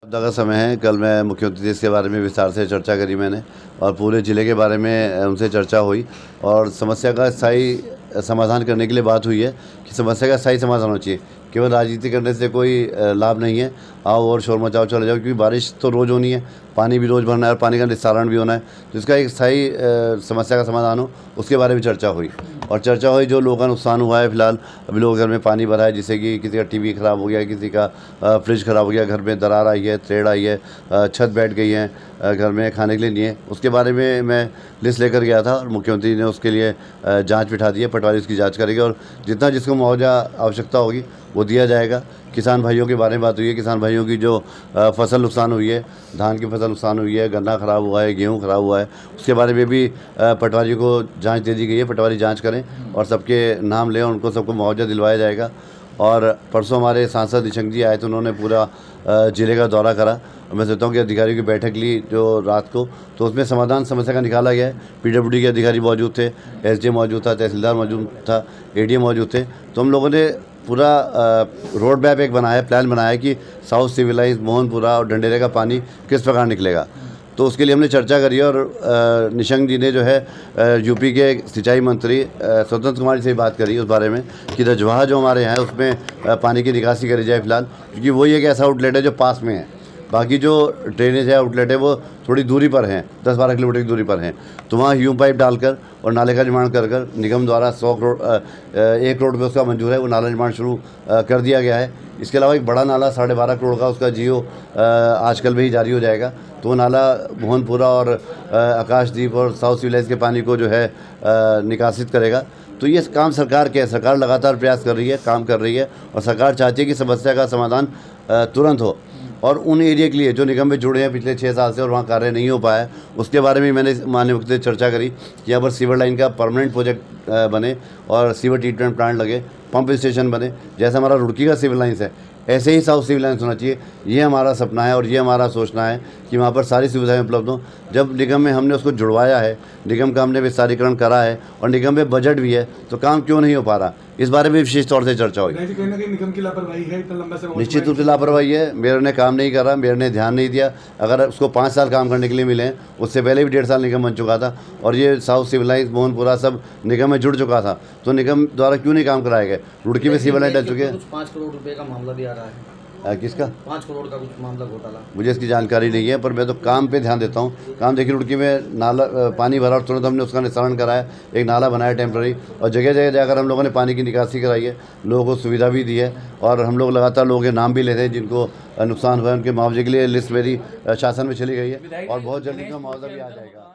आपदा का समय है। कल मैं मुख्यमंत्री जी इसके बारे में विस्तार से चर्चा करी मैंने और पूरे ज़िले के बारे में उनसे चर्चा हुई और समस्या का स्थायी समाधान करने के लिए बात हुई है कि समस्या का स्थायी समाधान होना चाहिए। केवल राजनीति करने से कोई लाभ नहीं है। आओ और शोर मचाओ चले जाओ, क्योंकि बारिश तो रोज़ होनी है, पानी भी रोज़ भरना है और पानी का निस्तारण भी होना है। तो इसका एक स्थायी समस्या का समाधान हो, उसके बारे में चर्चा हुई। और चर्चा हुई जो लोगों का नुकसान हुआ है, फिलहाल अभी लोगों के घर में पानी भरा है, जिससे कि किसी का टीवी ख़राब हो गया, किसी का फ्रिज ख़राब हो गया, घर में दरार आई है, थ्रेड आई है, छत बैठ गई है, घर में खाने के लिए नहीं है। उसके बारे में मैं लिस्ट लेकर गया था और मुख्यमंत्री ने उसके लिए जांच बिठा दी है। पटवारी उसकी जांच करेगी और जितना जिसको मुआवजा आवश्यकता होगी वो दिया जाएगा। किसान भाइयों के बारे में बात हुई है। किसान भाइयों की जो फसल नुकसान हुई है, धान की फसल नुकसान हुई है, गन्ना ख़राब हुआ है, गेहूँ ख़राब हुआ है, उसके बारे में भी पटवारी को जांच दे दी गई है। पटवारी जांच करें और सबके नाम लें और उनको सबको मुआवजा दिलवाया जाएगा। और परसों हमारे सांसद निशंक जी आए थे, उन्होंने पूरा ज़िले का दौरा करा और मैं सोचता हूँ कि अधिकारियों की बैठक ली जो रात को, तो उसमें समाधान समस्या का निकाला गया है। पीडब्ल्यूडी के अधिकारी मौजूद थे, एसडीएम मौजूद था, तहसीलदार मौजूद था, एडीएम मौजूद थे। तो हम लोगों ने पूरा रोड मैप एक बनाया, प्लान बनाया कि साउथ सिविलाइज, मोहनपुरा और ढंडेरे का पानी किस प्रकार निकलेगा। तो उसके लिए हमने चर्चा करी और निशंक जी ने जो है यूपी के सिंचाई मंत्री स्वतंत्र कुमार जी से बात करी उस बारे में कि रजवाहा जो हमारे यहाँ है उसमें पानी की निकासी करी जाए फिलहाल, क्योंकि वही एक ऐसा आउटलेट है जो पास में है। बाकी जो ड्रेनेज है, आउटलेट है, वो थोड़ी दूरी पर हैं, 10-12 किलोमीटर की दूरी पर हैं। तो वहाँ ह्यूम पाइप डालकर और नाले का निर्माण कर निगम द्वारा 100 करोड़ 1 करोड़ रुपये उसका मंजूर है, वो नाला निर्माण शुरू कर दिया गया है। इसके अलावा एक बड़ा नाला 12.5 करोड़ का उसका जियो आजकल में ही जारी हो जाएगा। तो वो नाला मोहनपुरा और आकाशदीप और साउथ सिविलाइज के पानी को जो है निकासित करेगा। तो ये काम सरकार के है, सरकार लगातार प्रयास कर रही है, काम कर रही है और सरकार चाहती है कि समस्या का समाधान तुरंत हो। और उन एरिया के लिए जो निगम में जुड़े हैं पिछले 6 साल से और वहाँ कार्य नहीं हो पाया, उसके बारे में मैंने माननीय मुख्यमंत्री से चर्चा करी कि यहाँ पर सीवर लाइन का परमानेंट प्रोजेक्ट बने और सीवर ट्रीटमेंट प्लांट लगे, पंप स्टेशन बने। जैसा हमारा रुड़की का सिविल लाइन्स है, ऐसे ही साउथ सिविल लाइन्स होना चाहिए। ये हमारा सपना है और ये हमारा सोचना है कि वहाँ पर सारी सुविधाएं उपलब्ध हों। जब निगम में हमने उसको जुड़वाया है, निगम का हमने विस्तारीकरण करा है और निगम में बजट भी है, तो काम क्यों नहीं हो पा रहा, इस बारे में विशेष तौर से चर्चा हुई। निगम की लापरवाही है, इतना लंबा समय निश्चित रूप से लापरवाही है। मेयर ने काम नहीं करा, मेयर ने ध्यान नहीं दिया। अगर उसको 5 साल काम करने के लिए मिले, उससे पहले भी 1.5 साल निगम बन चुका था और ये साउथ सिविलाइज, मोहनपुरा सब निगम में जुड़ चुका था, तो निगम द्वारा क्यों नहीं काम कराए गए। रुड़की में सिविल लाइन डल चुके हैं। 5 करोड़ रुपए का मामला भी आ रहा है। किसका? 5 करोड़ का कुछ मामला घोटाला। मुझे इसकी जानकारी नहीं है, पर मैं तो काम पे ध्यान देता हूँ। काम देखिए, रुड़की में नाला पानी भरा और तुरंत हमने उसका निस्तारण कराया, एक नाला बनाया टेम्प्रेरी, और जगह जगह जाकर हम लोगों ने पानी की निकासी कराई है, लोगों को सुविधा भी दी है। और हम लोग लगातार लोगों के नाम भी लेते हैं जिनको नुकसान हुआ है, उनके मुआवजे के लिए लिस्ट मेरी शासन में चली गई है और बहुत जल्दी उनका मुआवजा भी आ जाएगा।